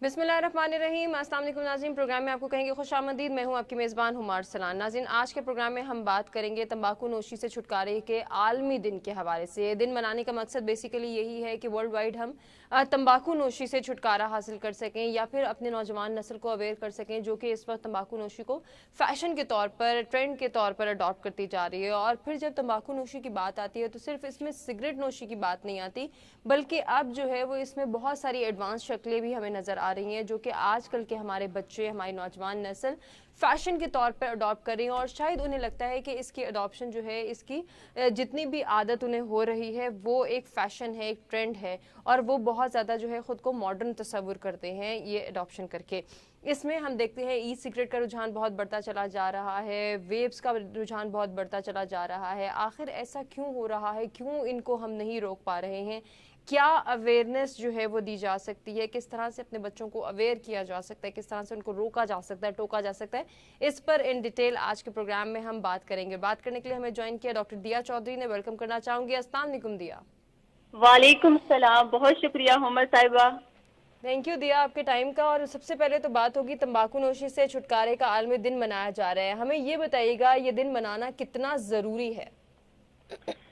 बिस्मिल्लाहिर्रहमानिर्रहीम। अस्सलाम वालेकुम नाज़रीन, प्रोग्राम में आपको कहेंगे खुशामदीद। मैं हूं आपकी मेज़बान हुमार सलान। नाज़रीन, आज के प्रोग्राम में हम बात करेंगे तंबाकू नोशी से छुटकारे के आलमी दिन के हवाले से। ये दिन मनाने का मकसद बेसिकली यही है कि वर्ल्ड वाइड हम तंबाकू नोशी से छुटकारा हासिल कर सकें या फिर अपने नौजवान नस्ल को अवेयर कर सकें, जो कि इस वक्त तंबाकू नोशी को फ़ैशन के तौर पर, ट्रेंड के तौर पर अडॉप्ट करती जा रही है। और फिर जब तंबाकू नोशी की बात आती है तो सिर्फ इसमें सिगरेट नोशी की बात नहीं आती, बल्कि अब जो है वो इसमें बहुत सारी एडवांस शक्लें भी हमें नज़र आ रही हैं, जो कि आजकल के हमारे बच्चे, हमारी नौजवान नस्ल फ़ैशन के तौर पर अडॉप्ट कर रही हैं। और शायद उन्हें लगता है कि इसकी अडॉप्शन जो है, इसकी जितनी भी आदत उन्हें हो रही है वो एक फ़ैशन है, एक ट्रेंड है, और वो बहुत ज़्यादा जो है ख़ुद को मॉडर्न तस्वुर करते हैं ये अडॉप्शन करके। इसमें हम देखते हैं ई सिगरेट का रुझान बहुत बढ़ता चला जा रहा है, वेप्स का रुझान बहुत बढ़ता चला जा रहा है। आखिर ऐसा क्यों हो रहा है, क्यों इनको हम नहीं रोक पा रहे हैं? क्या अवेयरनेस जो है वो दी जा सकती है, किस तरह से अपने बच्चों को अवेयर किया जा सकता है, किस तरह से उनको रोका जा सकता है, टोका जा सकता है, इस पर इन डिटेल आज के प्रोग्राम में हम बात करेंगे। बात करने के लिए हमें ज्वाइन किया डॉक्टर दिया चौधरी ने। वेलकम करना चाहूँगी। अस्सलाम वालेकुम दिया। वालेकुम सलाम, बहुत शुक्रिया उमर साहिबा। थैंक यू दिया आपके टाइम का। और सबसे पहले तो बात होगी, तंबाकू नोशी से छुटकारे का आलमी दिन मनाया जा रहा है, हमें ये बताइएगा ये दिन मनाना कितना ज़रूरी है?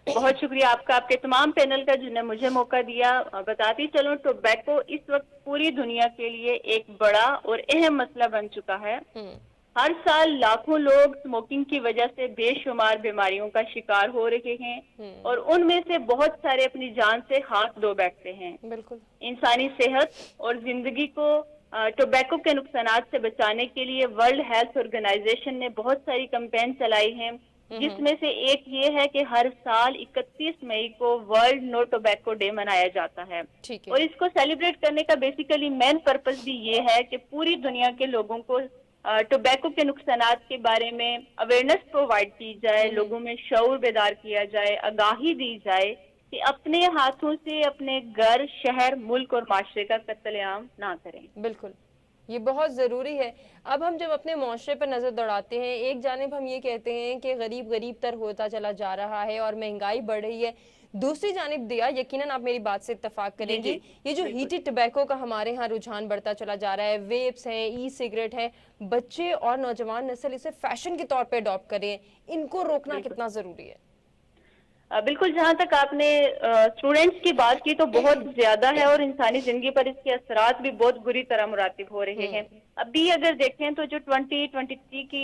बहुत शुक्रिया आपका, आपके तमाम पैनल का जिन्हें मुझे मौका दिया। बताती चलूं, टोबैको इस वक्त पूरी दुनिया के लिए एक बड़ा और अहम मसला बन चुका है। हर साल लाखों लोग स्मोकिंग की वजह से बेशुमार बीमारियों का शिकार हो रहे हैं और उनमें से बहुत सारे अपनी जान से हाथ धो बैठते हैं। बिल्कुल। इंसानी सेहत और जिंदगी को टोबैको के नुकसानात से बचाने के लिए वर्ल्ड हेल्थ ऑर्गेनाइजेशन ने बहुत सारी कैंपेन चलाई हैं, जिसमें से एक ये है कि हर साल 31 मई को वर्ल्ड नो टोबैको डे मनाया जाता है। ठीक और है। इसको सेलिब्रेट करने का बेसिकली मेन पर्पस भी ये है कि पूरी दुनिया के लोगों को टोबैको के नुकसानात के बारे में अवेयरनेस प्रोवाइड की जाए, लोगों में शऊर बेदार किया जाए, आगाही दी जाए कि अपने हाथों से अपने घर, शहर, मुल्क और माशरे का कत्लेआम ना करें। बिल्कुल, ये बहुत ज़रूरी है। अब हम जब अपने माशरे पर नज़र दौड़ाते हैं, एक जानिब हम ये कहते हैं कि गरीब गरीब तर होता चला जा रहा है और महंगाई बढ़ रही है, दूसरी जानिब दिया, यकीनन आप मेरी बात से इत्तफाक जी जी, करेंगी, ये जो बिल्कुल हीटेड टबैको का हमारे यहाँ रुझान बढ़ता चला जा रहा है, वेप्स हैं, ई सिगरेट है, बच्चे और नौजवान नस्ल इसे फैशन के तौर पे अडॉप्ट कर रहे हैं, इनको रोकना बिल्कुल कितना ज़रूरी है? बिल्कुल, जहाँ तक आपने स्टूडेंट्स की बात की तो बहुत ज्यादा है और इंसानी जिंदगी पर इसके असरात भी बहुत बुरी तरह मुरातिब हो रहे हैं। अभी अगर देखें तो जो 2023 की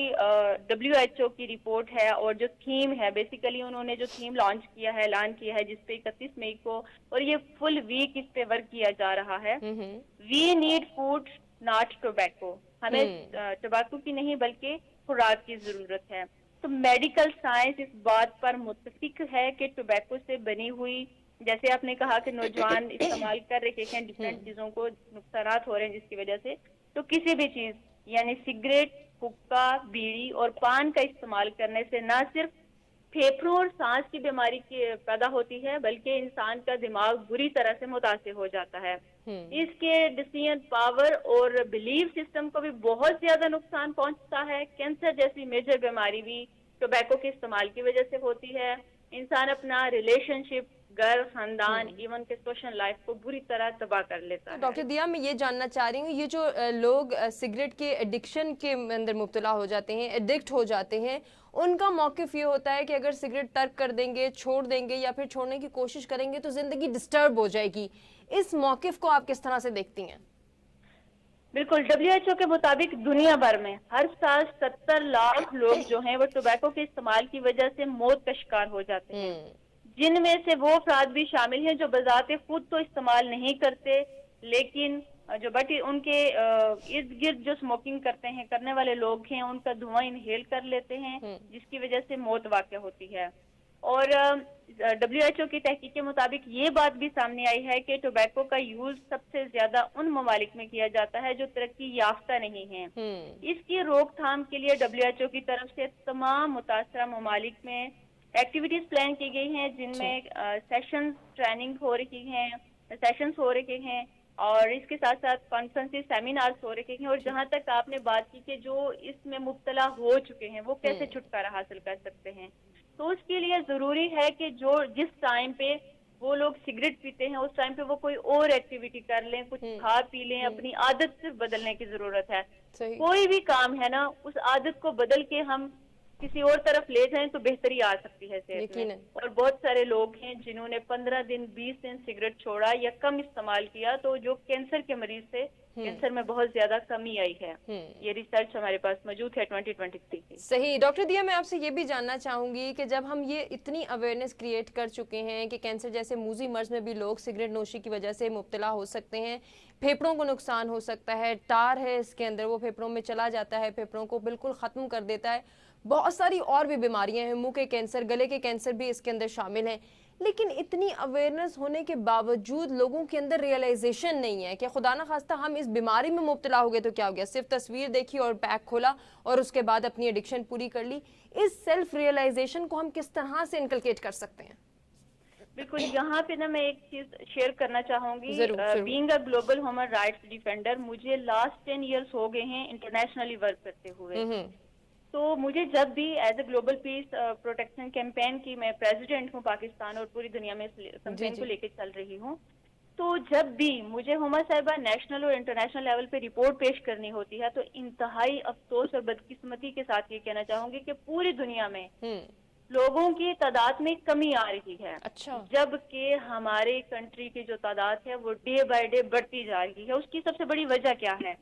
WHO की रिपोर्ट है और जो थीम है, बेसिकली उन्होंने जो थीम लॉन्च किया है, ऐलान किया है, जिसपे 31 मई को, और ये फुल वीक इस पे वर्क किया जा रहा है। We need food not tobacco, हमें टोबैको की नहीं बल्कि खुराक की जरूरत है। तो मेडिकल साइंस इस बात पर मुत्तफिक है कि टोबैको से बनी हुई, जैसे आपने कहा कि नौजवान इस्तेमाल कर रहे हैं डिफरेंट चीजों को, नुकसानात हो रहे हैं जिसकी वजह से, तो किसी भी चीज यानी सिगरेट, हुक्का, बीड़ी और पान का इस्तेमाल करने से न सिर्फ फेफड़ों और सांस की बीमारी की पैदा होती है, बल्कि इंसान का दिमाग बुरी तरह से मुतासिर हो जाता है। इसके डिसीजन पावर और बिलीफ सिस्टम को भी बहुत ज्यादा नुकसान पहुंचता है। कैंसर जैसी मेजर बीमारी भी टोबैको के इस्तेमाल की वजह से होती है। इंसान अपना रिलेशनशिप, घर, खानदान, इवन के सोशल लाइफ को बुरी तरह तबाह कर लेता तो है। डॉक्टर दिया, मैं ये जानना चाह रही हूँ, ये जो लोग सिगरेट के एडिक्शन के अंदर मुब्तला हो जाते हैं, एडिक्ट हो जाते हैं, उनका मौक़िफ़ ये होता है कि अगर सिगरेट तर्क कर देंगे, छोड़ देंगे या फिर छोड़ने की कोशिश करेंगे तो ज़िंदगी डिस्टर्ब हो जाएगी। इस मौक़िफ़ को आप किस तरह से देखती हैं? बिल्कुल, WHO के मुताबिक दुनिया भर में हर साल 70 लाख लोग जो हैं वो टोबैको के इस्तेमाल की वजह से मौत का शिकार हो जाते हैं, जिनमें से वो अफराद भी शामिल हैं जो बजाते खुद तो इस्तेमाल नहीं करते, लेकिन जो बट उनके इर्द गिर्द जो स्मोकिंग करते हैं, करने वाले लोग हैं, उनका धुआं इनहेल कर लेते हैं, जिसकी वजह से मौत वाक़या होती है। और WHO की तहकीक के मुताबिक ये बात भी सामने आई है कि टोबैको का यूज सबसे ज्यादा उन ममालिक में किया जाता है जो तरक्की याफ्ता नहीं है। इसकी रोकथाम के लिए WHO की तरफ से तमाम मुतासरा ममालिक में एक्टिविटीज प्लान की गई हैं, जिनमें सेशंस ट्रेनिंग हो रही हैं, सेशंस हो रहे हैं, और इसके साथ साथ कॉन्फ्रेंसेस, सेमिनार्स हो रहे हैं। और जहां तक आपने बात की कि जो इसमें मुब्तला हो चुके हैं वो कैसे छुटकारा हासिल कर सकते हैं, तो उसके लिए जरूरी है कि जो जिस टाइम पे وہ لوگ سگریٹ پیتے ہیں اس ٹائم پہ وہ کوئی اور ایکٹیویٹی کر لیں, کچھ کھا پی لیں, اپنی عادت صرف بدلنے کی ضرورت ہے. صحیح. کوئی بھی کام ہے نا, اس عادت کو بدل کے ہم کسی اور طرف لے جائیں تو بہتری آ سکتی ہے صحت میں. یقیناً. اور بہت سارے لوگ ہیں جنہوں نے 15 دن 20 دن سگریٹ چھوڑا یا کم استعمال کیا, تو جو کینسر کے مریض تھے کینسر میں بہت زیادہ کمی آئی ہے. یہ ریسرچ ہمارے پاس موجود ہے 2023 کی. صحیح. ڈاکٹر دیا, میں آپ سے یہ بھی جاننا چاہوں گی کہ جب ہم یہ اتنی اویئرنیس کریٹ کر چکے ہیں کہ کینسر جیسے موذی مرض میں بھی لوگ سگریٹ نوشی کی وجہ سے مبتلا ہو سکتے ہیں, پھیپھڑوں کو نقصان ہو سکتا ہے, ٹار ہے اس کے اندر وہ پھیپھڑوں میں چلا جاتا ہے, پھیپھڑوں کو بالکل ختم کر دیتا ہے, بہت ساری اور بھی بیماریاں ہیں, منہ کے کینسر, گلے کے کینسر بھی اس کے اندر شامل ہیں, لیکن اتنی اویئرنیس ہونے کے باوجود لوگوں کے اندر ریئلائزیشن نہیں ہے کہ خدا نہ خواستہ ہم اس بیماری میں مبتلا ہو گئے تو کیا ہو گیا, صرف تصویر دیکھی اور پیک کھولا اور اس کے بعد اپنی ایڈکشن پوری کر لی. اس سیلف ریئلائزیشن کو ہم کس طرح سے انکلکیٹ کر سکتے ہیں؟ بالکل, یہاں پہ نا میں ایک چیز شیئر کرنا چاہوں گی. Being a global human rights defender, مجھے لاسٹ 10 ایئرس ہو گئے ہیں انٹرنیشنلی ورک کرتے ہوئے. تو مجھے جب بھی as a global peace protection campaign کی, میں پریزیڈنٹ ہوں پاکستان اور پوری دنیا میں اس کیمپین کو لے کے چل رہی ہوں, تو جب بھی مجھے ہما صاحبہ نیشنل اور انٹرنیشنل لیول پہ رپورٹ پیش کرنی ہوتی ہے تو انتہائی افسوس اور بدقسمتی کے ساتھ یہ کہنا چاہوں گی کہ پوری دنیا میں لوگوں کی تعداد میں کمی آ رہی ہے. جبکہ ہمارے کنٹری کی جو تعداد ہے وہ ڈے بائی ڈے بڑھتی جا رہی ہے. اس کی سب سے بڑی وجہ کیا ہے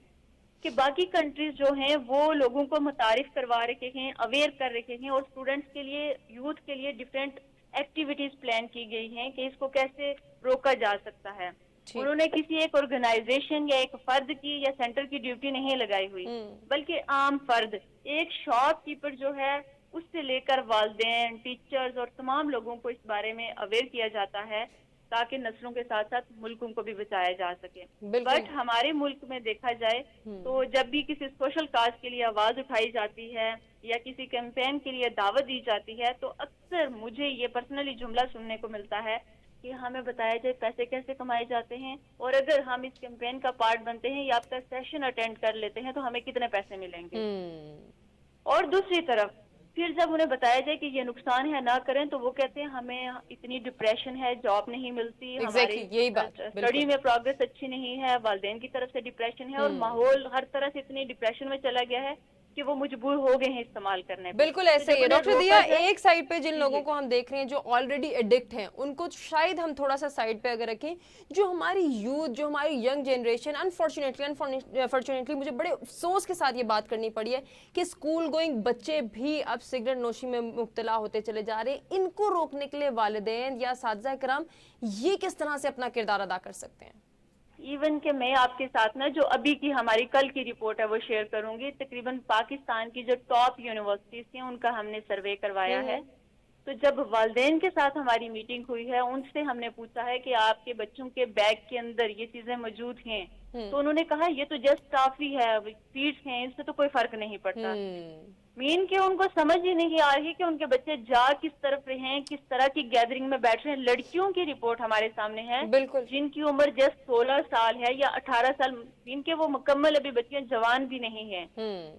کہ باقی کنٹریز جو ہیں وہ لوگوں کو متعارف کروا رہے ہیں, اویئر کر رہے ہیں, اور اسٹوڈنٹس کے لیے, یوتھ کے لیے ڈفرینٹ ایکٹیویٹیز پلان کی گئی ہیں کہ اس کو کیسے روکا جا سکتا ہے. انہوں نے کسی ایک آرگنائزیشن یا ایک فرد کی یا سینٹر کی ڈیوٹی نہیں لگائی ہوئی, بلکہ عام فرد, ایک شاپ کیپر جو ہے, اس سے لے کر والدین, ٹیچرز اور تمام لوگوں کو اس بارے میں اویئر کیا جاتا ہے تاکہ نسلوں کے ساتھ ساتھ ملکوں کو بھی بچایا جا سکے. بٹ ہمارے ملک میں دیکھا جائے تو جب بھی کسی سوشل کاز کے لیے آواز اٹھائی جاتی ہے یا کسی کیمپین کے لیے دعوت دی جاتی ہے تو اکثر مجھے یہ پرسنلی جملہ سننے کو ملتا ہے کہ ہمیں بتایا جائے پیسے کیسے کمائے جاتے ہیں, اور اگر ہم اس کیمپین کا پارٹ بنتے ہیں یا آپ کا سیشن اٹینڈ کر لیتے ہیں تو ہمیں کتنے پیسے ملیں گے. اور دوسری طرف پھر جب انہیں بتایا جائے کہ یہ نقصان ہے نہ کریں تو وہ کہتے ہیں ہمیں اتنی ڈپریشن ہے, جاب نہیں ملتی, ہماری اسٹڈی میں پروگرس اچھی نہیں ہے, والدین کی طرف سے ڈپریشن ہے, اور ماحول ہر طرح سے اتنی ڈپریشن میں چلا گیا ہے کہ وہ مجبور ہو گئے ہیں استعمال کرنے. بالکل ایسے ہی ہے ڈاکٹر دیا. ایک سائڈ پہ جن لوگوں کو ہم دیکھ رہے ہیں جو آلریڈی ایڈکٹ ہیں, ان کو شاید ہم تھوڑا سا سائڈ پہ اگر رکھیں, جو ہماری یوتھ, جو ہماری ینگ جنریشن, انفارچونیٹلی مجھے بڑے افسوس کے ساتھ یہ بات کرنی پڑی ہے کہ اسکول گوئنگ بچے بھی اب سگریٹ نوشی میں مبتلا ہوتے چلے جا رہے ہیں. ان کو روکنے کے لیے والدین یا اساتذہ کرام یہ کس طرح سے اپنا کردار ادا کر سکتے ہیں؟ ایون کہ میں آپ کے ساتھ نا جو ابھی کی ہماری کل کی رپورٹ ہے وہ شیئر کروں گی. تقریباً پاکستان کی جو ٹاپ یونیورسٹیز ہیں ان کا ہم نے سروے کروایا ہے. تو جب والدین کے ساتھ ہماری میٹنگ ہوئی ہے, ان سے ہم نے پوچھا ہے کہ آپ کے بچوں کے بیگ کے اندر یہ چیزیں موجود ہیں, تو انہوں نے کہا یہ تو جسٹ ٹافی ہے, سویٹس ہیں, اس سے تو کوئی فرق نہیں پڑتا. مین کہ ان کو سمجھ ہی نہیں آ رہی کہ ان کے بچے جا کس طرف رہے ہیں, کس طرح کی گیدرنگ میں بیٹھ رہے ہیں. لڑکیوں کی رپورٹ ہمارے سامنے ہے جن کی عمر جسٹ 16 سال ہے یا 18 سال, ان کے وہ مکمل ابھی بچیاں جوان بھی نہیں ہیں,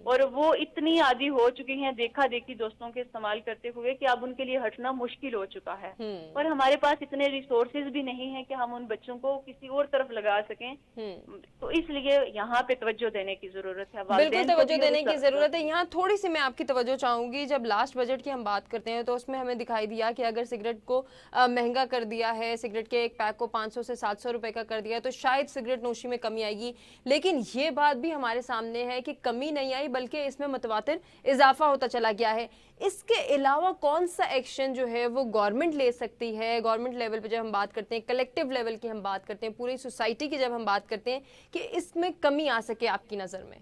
اور وہ اتنی عادی ہو چکی ہیں دیکھا دیکھی دوستوں کے استعمال کرتے ہوئے کہ اب ان کے لیے ہٹنا مشکل ہو چکا ہے. اور ہمارے پاس اتنے ریسورسز بھی نہیں ہیں کہ ہم ان بچوں کو کسی اور طرف لگا سکیں. تو اس لیے یہاں پہ توجہ دینے کی ضرورت ہے. بالکل توجہ دینے کی ضرورت ہے. یہاں تھوڑی سی میں آپ کی توجہ چاہوں گی. جب لاسٹ بجٹ کی ہم بات کرتے ہیں تو اس میں ہمیں دکھائی دیا کہ اگر سگریٹ کو مہنگا کر دیا ہے, سگریٹ کے ایک پیک کو 500 سے 700 روپے کا کر دیا ہے, تو شاید سگریٹ نوشی میں کمی آئے گی. لیکن یہ بات بھی ہمارے سامنے ہے کہ کمی نہیں آئی بلکہ اس میں متواتر اضافہ ہوتا چلا گیا ہے. اس کے علاوہ کون سا ایکشن جو ہے وہ گورنمنٹ لے سکتی ہے؟ گورنمنٹ لیول پہ جب ہم بات کرتے ہیں, کلیکٹیو لیول کی ہم بات کرتے ہیں, پوری سوسائٹی کی جب ہم بات کرتے ہیں کہ اس میں کمی آ سکے آپ کی نظر میں.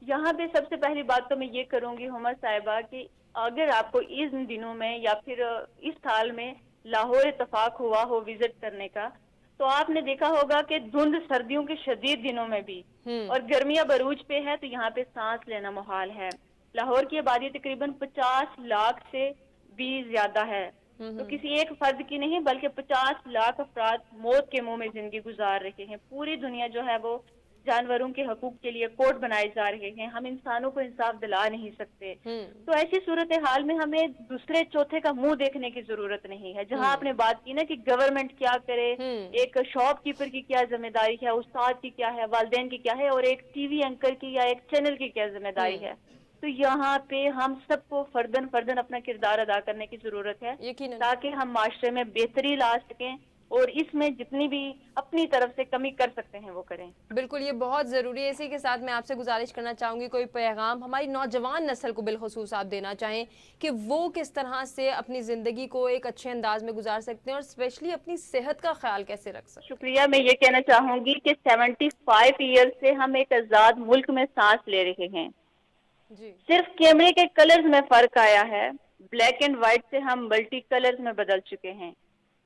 یہاں پہ سب سے پہلی بات تو میں یہ کروں گی ہما صاحبہ کہ اگر آپ کو ان دنوں میں یا پھر اس سال میں لاہور اتفاق ہوا ہو وزٹ کرنے کا, تو آپ نے دیکھا ہوگا کہ دھند سردیوں کے شدید دنوں میں بھی اور گرمیاں بروج پہ ہے تو یہاں پہ سانس لینا محال ہے. لاہور کی آبادی تقریباً 50 لاکھ سے بھی زیادہ ہے, تو کسی ایک فرد کی نہیں بلکہ 50 لاکھ افراد موت کے منہ میں زندگی گزار رہے ہیں. پوری دنیا جو ہے وہ जानवरों के हकूक के लिए कोड बनाए जा रहे हैं, हम इंसानों को इंसाफ दिला नहीं सकते। तो ऐसी सूरत हाल में हमें दूसरे चौथे का मुंह देखने की जरूरत नहीं है। जहां आपने बात की ना कि गवर्नमेंट क्या करे, एक शॉपकीपर की क्या जिम्मेदारी है, उस्ताद की क्या है, वालिदैन की क्या है, और एक टीवी एंकर की या एक चैनल की क्या जिम्मेदारी है, तो यहाँ पे हम सबको फर्दन फर्दन अपना किरदार अदा करने की जरूरत है, यकीनन। ताकि हम माशरे में बेहतरी ला सकें और इसमें जितनी भी अपनी तरफ से कमी कर सकते हैं वो करें। बिल्कुल, ये बहुत ज़रूरी है। इसी के साथ मैं आपसे गुजारिश करना चाहूँगी, कोई पैगाम हमारी नौजवान नस्ल को बिलखुसूस आप देना चाहें कि वो किस तरह से अपनी ज़िंदगी को एक अच्छे अंदाज में गुजार सकते हैं और स्पेशली अपनी सेहत का ख्याल कैसे रख सकते हैं? शुक्रिया। मैं ये कहना चाहूंगी कि 75 ईयर से हम एक आजाद मुल्क में सांस ले रहे हैं। जी। सिर्फ कैमरे के कलर्स में फर्क आया है, ब्लैक एंड व्हाइट से हम मल्टी कलर्स में बदल चुके हैं,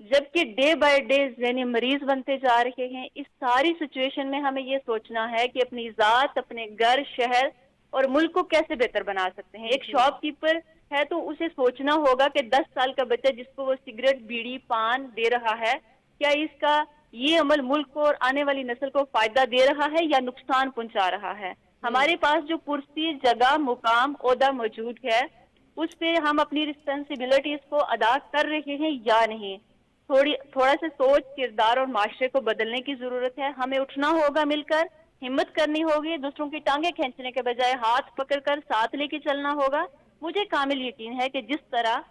जबकि डे बाय डे ज़हनी मरीज बनते जा रहे हैं। इस सारी सिचुएशन में हमें ये सोचना है कि अपनी ज़ात, अपने घर, शहर और मुल्क को कैसे बेहतर बना सकते हैं। एक शॉपकीपर है तो उसे सोचना होगा कि 10 साल का बच्चा जिसको वो सिगरेट, बीड़ी, पान दे रहा है, क्या इसका ये अमल मुल्क को और आने वाली नस्ल को फायदा दे रहा है या नुकसान पहुंचा रहा है। हमारे पास जो कुर्सी, जगह, मुकाम, ओहदा मौजूद है, उस पे हम अपनी रिस्पॉन्सिबिलिटीज को अदा कर रहे हैं या नहीं। थोड़ा सा सोच, किरदार और माशरे को बदलने की जरूरत है। हमें उठना होगा, मिलकर हिम्मत करनी होगी, दूसरों की टांगे खींचने के बजाय हाथ पकड़कर साथ लेके चलना होगा। मुझे कामिल यकीन है कि जिस तरह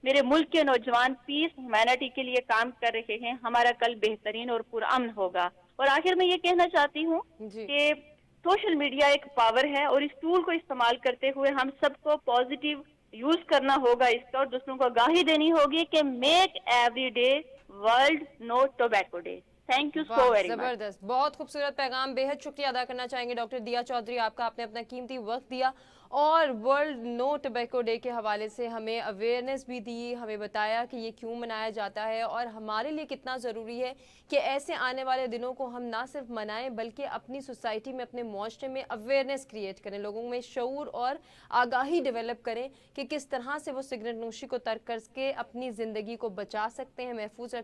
मेरे मुल्क के नौजवान पीस, ह्यूमैनिटी के लिए काम कर रहे हैं, हमारा कल बेहतरीन और पुरअमन होगा। और आखिर में ये कहना चाहती हूँ कि सोशल मीडिया एक पावर है और इस टूल को इस्तेमाल करते हुए हम सबको पॉजिटिव यूज करना होगा इसका, और दूसरों को आगाही देनी होगी कि make every day world no tobacco day. Thank you so very much. जबरदस्त, बहुत खूबसूरत पैगाम। बेहद शुक्रिया अदा करना चाहेंगे डॉक्टर दिया चौधरी, आपका आपने अपना कीमती वक्त दिया और वर्ल्ड नो टोबैको डे के हवाले से हमें अवेयरनेस भी दी, हमें बताया कि ये क्यों मनाया जाता है और हमारे लिए कितना ज़रूरी है कि ऐसे आने वाले दिनों को हम ना सिर्फ मनाएं बल्कि अपनी सोसाइटी में, अपने माशरे में अवेयरनेस क्रिएट करें, लोगों में शऊर और आगाही डेवलप करें कि किस तरह से वो सिगरेट नोशी को तर्क करके अपनी ज़िंदगी को बचा सकते हैं, महफूज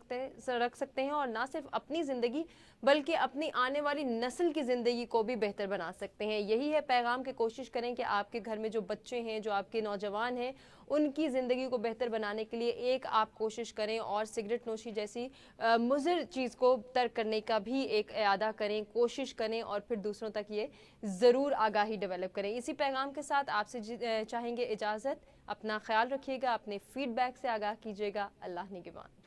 रख सकते हैं और ना सिर्फ अपनी ज़िंदगी बल्कि अपनी आने वाली नस्ल की ज़िंदगी को भी बेहतर बना सकते हैं। यही है पैगाम कि कोशिश करें कि आपके घर में जो बच्चे हैं, जो आपके नौजवान हैं, उनकी ज़िंदगी को बेहतर बनाने के लिए एक आप कोशिश करें और सिगरेट नोशी जैसी मुज़िर चीज़ को तर्क करने का भी एक इरादा करें, कोशिश करें और फिर दूसरों तक ये ज़रूर आगाही डेवलप करें। इसी पैगाम के साथ आपसे चाहेंगे इजाज़त। अपना ख्याल रखिएगा, अपने फीडबैक से आगाह कीजिएगा। अल्लाह निगहबान।